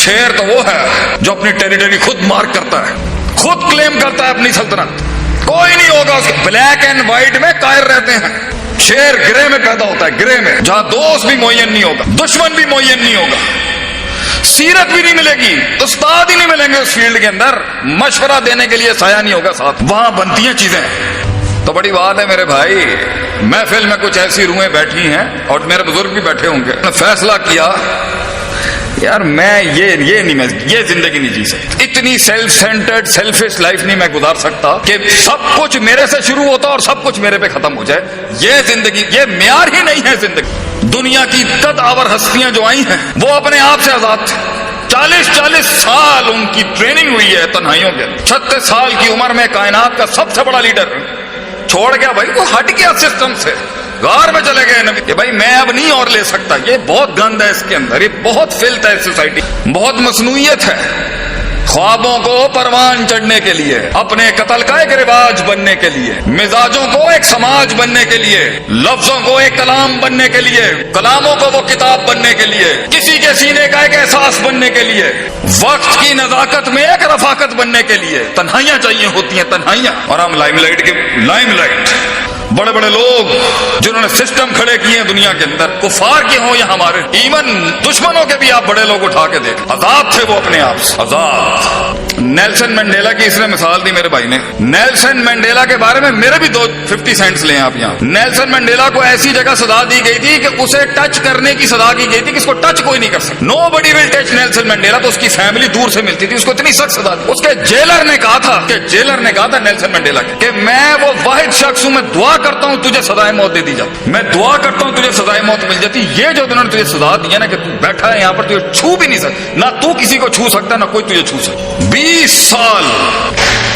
शेर तो वो है जो अपनी टेरिटरी खुद मार्क करता है, खुद क्लेम करता है अपनी सल्तनत, कोई नहीं होगा उसके। ब्लैक एंड व्हाइट में कायर रहते हैं, शेर ग्रे में पैदा होता है, ग्रे में, जहां दोस्त भी मुअय्यन नहीं होगा, दुश्मन भी मुअय्यन नहीं होगा, सीरत भी नहीं मिलेगी, उस्ताद ही नहीं मिलेंगे उस फील्ड के अंदर, मशवरा देने के लिए साया नहीं होगा साथ, वहां बनती हैं चीजें। तो बड़ी बात है मेरे भाई, महफिल में कुछ ऐसी रूहें बैठी हैं और मेरे बुजुर्ग भी बैठे होंगे, फैसला किया यार मैं ये जिंदगी नहीं जी सकता, इतनी सेल्फ सेंटर्ड सेल्फिश लाइफ नहीं मैं गुजार सकता कि सब कुछ मेरे से शुरू होता और सब कुछ मेरे पे खत्म हो जाए। ये जिंदगी, ये म्यार ही नहीं है जिंदगी। दुनिया की कद-आवर हस्तियां जो आई हैं वो अपने आप से आजाद थे, 40-40 साल उनकी ट्रेनिंग हुई है तन्हाइयों के। 36 साल की उम्र में कायनात का सबसे बड़ा लीडर छोड़ गया भाई, वो हट गया सिस्टम से, गार में चले गए नबी कि भाई मैं अब नहीं और ले सकता, ये बहुत गंद है इसके अंदर, ये बहुत फिल्थ है सोसाइटी, बहुत मसनूइयत है। ख्वाबों को परवान चढ़ने के लिए, अपने कत्ल का एक रिवाज बनने के लिए, मिजाजों को एक समाज बनने के लिए, लफ्जों को एक कलाम बनने के लिए, कलामों को वो किताब बनने के लिए, किसी के सीने का एक एहसास बनने के लिए, वक्त की नजाकत में एक रफाकत बनने के लिए तन्हाइयां चाहिए होती हैं, तन्हाइयां। और हम लाइमलाइट बड़े बड़े लोग जिन्होंने सिस्टम खड़े किए हैं दुनिया के अंदर, कुफार के हों या हमारे, इवन दुश्मनों के भी आप बड़े लोग उठा के देखें, आजाद थे वो अपने आप से, आजाद। नेल्सन मंडेला की इसने मिसाल दी मेरे भाई ने। नेल्सन मंडेला के बारे में मेरे भी 50 सेंट्स लें आप यहाँ। नेल्सन मंडेला को ऐसी जगह सजा दी गई थी कि उसे टच करने की सजा की गई थी कि इसको टच कोई नहीं कर सकता, nobody will touch Nelson Mandela. तो उसकी फैमिली दूर से मिलती थी, उसको इतनी सख्त सजा दी। उसके जेलर ने कहा था नेल्सन मंडेला के मैं वो वाहिद शख्स हूं, मैं दुआ करता हूं तुझे सजाए मौत दे दी जाती, मैं दुआ करता हूं तुझे सजाए मौत मिल जाती। ये जो उन्होंने तुझे सजा दी है ना कि तू बैठा है यहाँ पर, तुझे छू भी नहीं सकता, ना तू किसी को छू सकता ना कोई तुझे छू सकता। 20 साल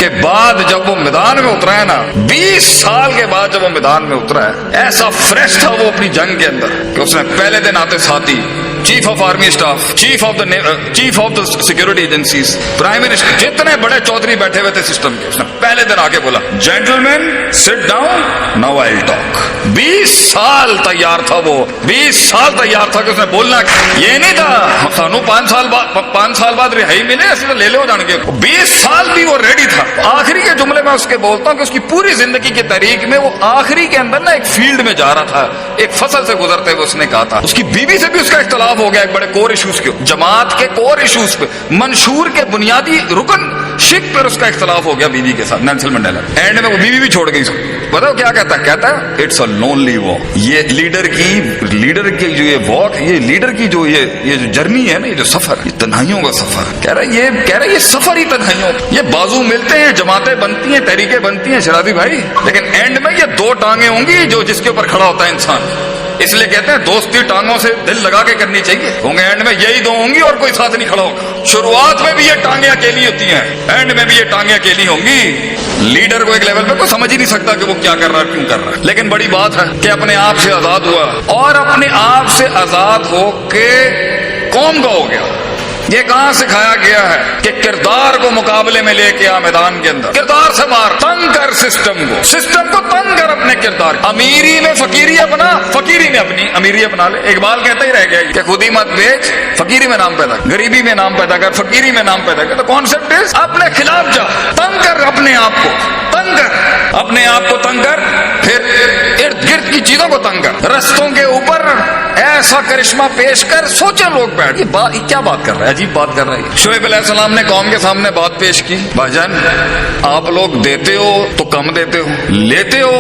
के बाद जब वो मैदान में उतरा है ना, 20 साल के बाद जब वो मैदान में उतरा है, ऐसा फ्रेश था वो अपनी जंग के अंदर कि उसने पहले दिन आते साथी chief of army staff, chief of the security agencies, prime minister, जितने बड़े चौधरी बैठे हुए थे सिस्टम के, उसने पहले दिन आके बोला gentleman sit down now I will talk. 20 साल तैयार था वो, 20 साल तैयार था कि उसने बोलना, ये नहीं था सानू 5 साल बाद रिहाई मिले ऐसे तो ले लो जान के। 20 साल भी वो रेडी था। आखिरी के जुमले में उसके बोलता हूँ कि उसकी पूरी जिंदगी की तारीख में वो आखिरी के अंदर ना एक फील्ड में जा रहा था, एक फसल से गुजरते हुए उसने कहा था, उसकी बीवी से भी उसका इख्तलाफ हो गया एक बड़े कोर इश्यूज के, जमात के कोर इश्यूज पे, मंशूर के बुनियादी रुकन शिक पर उसका इख्तलाफ हो गया बीवी के साथ, नेल्सन मंडेला। एंड में वो बीवी भी छोड़ गई उसको। बताओ क्या कहता है इट्स अ लोनली वॉक। ये लीडर की जो ये वॉक, ये लीडर की जो ये जो जर्नी है ना, ये जो सफर, ये तन्हाइयों का सफर, कह रहा है ये सफर ही तन्हाइयों, ये बाजू मिलते हैं, जमातें बनती हैं, तहरीकें बनती हैं शराबी भाई, लेकिन एंड में ये 2 टांगे होंगी जो जिसके ऊपर खड़ा होता है इंसान। इसलिए कहते हैं दोस्ती टांगों से दिल लगा के करनी चाहिए, होंगे एंड में यही 2 होंगी और कोई साथ नहीं खड़ा होगा। शुरुआत में भी ये टांगे अकेली होती हैं, एंड में भी ये टांगे अकेली होंगी। लीडर को एक लेवल पे कोई समझ ही नहीं सकता कि वो क्या कर रहा है, क्यों कर रहा है, लेकिन बड़ी बात है कि अपने आप से आजाद हुआ और अपने आप से आजाद हो के कौम का हो गया। ये कहां सिखाया गया है कि किरदार को मुकाबले में लेके आ मैदान के अंदर, किरदार से मार, तंग कर सिस्टम को तंग कर अपने किरदार। अमीरी में फकीरी अपना, फकीरी में अपनी अमीरी अपना ले। इकबाल कहता ही रह गया कि खुद ही मत बेच, फकीरी में नाम पैदा, गरीबी में नाम पैदा कर, फकीरी में नाम पैदा कर। तो कॉन्सेप्ट है अपने खिलाफ जा, तंग कर अपने आप को, तंग कर अपने आप को, तंग कर, फिर इर्द गिर्द की चीजों को तंग कर, रस्तों के ऊपर ऐसा करिश्मा पेश कर, सोचे लोग बैठ ये क्या बात कर रहा है, अजीब बात कर रहा है। शुएब अलैहिस्सलाम ने कौम के सामने बात पेश की, भाईजान आप लोग देते हो तो कम देते हो, लेते हो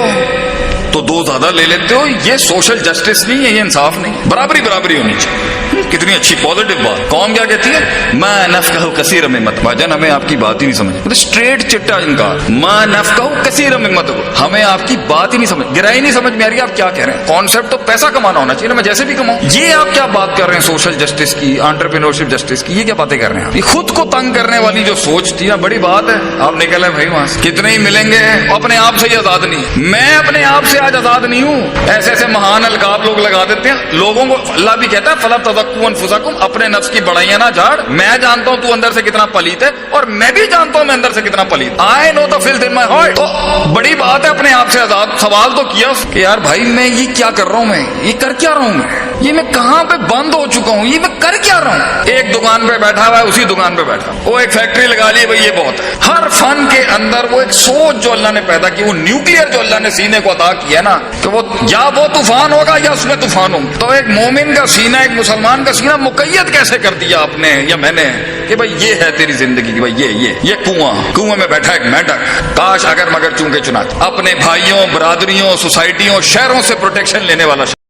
तो 2 ज्यादा ले लेते हो, ये सोशल जस्टिस नहीं है, ये इंसाफ नहीं, बराबरी होनी चाहिए। कितनी अच्छी पॉजिटिव बात। कौम क्या कहती है, मैं नफ़क़हु कसीर में मत, भाईजान हमें आपकी बात ही नहीं समझ, स्ट्रेट चिट्टा इनका, मैं नफ़क़हु कसीर में मत, हमें आपकी बात ही नहीं समझ, गिराई नहीं समझ में आ रही आप क्या कह रहे हैं। कॉन्सेप्ट तो पैसा कमाना होना चाहिए ना, मैं जैसे भी कमाऊं। ये आप क्या बात कर रहे हैं सोशल जस्टिस की, एंटरप्रेन्योरशिप जस्टिस की, ये क्या बातें कर रहे हैं। ये खुद को तंग करने वाली जो सोच थी ना, बड़ी बात है। आप निकले भाई वहां से, कितने ही मिलेंगे, अपने आप से ही आजाद नहीं। मैं अपने आप से آج آزاد نہیں ہوں. ایسے ایسے مہان القاب لوگ لگا دیتے ہیں لوگوں کو. اللہ بھی کہتا ہے فَلَا تَزَكُّوا أَنفُسَكُمْ, اپنے نفس کی بڑائیاں نہ جھاڑ, میں جانتا ہوں تو اندر سے کتنا پلیت ہے اور میں بھی جانتا ہوں میں اندر سے کتنا پلیت. I know the filth in my heart. تو بڑی بات ہے اپنے آپ سے آزاد. سوال تو کیا کہ یار بھائی میں یہ کیا کر رہا ہوں, میں یہ کر کیا رہا ہوں, یہ میں کہاں پہ بند ہو چکا ہوں, یہ میں کر کیا رہا ہوں. ایک دکان پہ بیٹھا ہوا ہے, اسی دکان پہ بیٹھا, وہ ایک فیکٹری لگا لی, بھائی یہ بہت ہے. ہر فن کے اندر وہ ایک سوچ جو اللہ نے پیدا کی, وہ نیوکلیئر جو اللہ نے سینے کو عطا کیا ہے نا, کہ وہ یا وہ طوفان ہوگا یا اس میں طوفان ہوگا. تو ایک مومن کا سینہ, ایک مسلمان کا سینہ مقید کیسے کر دیا آپ نے یا میں نے کہ بھائی یہ ہے تیری زندگی کی, بھائی یہ کنواں میں بیٹھا ایک مینڈک. کاش اگر مگر چونکے چنانچہ اپنے بھائیوں, برادریوں, سوسائٹیوں, شہروں سے پروٹیکشن لینے والا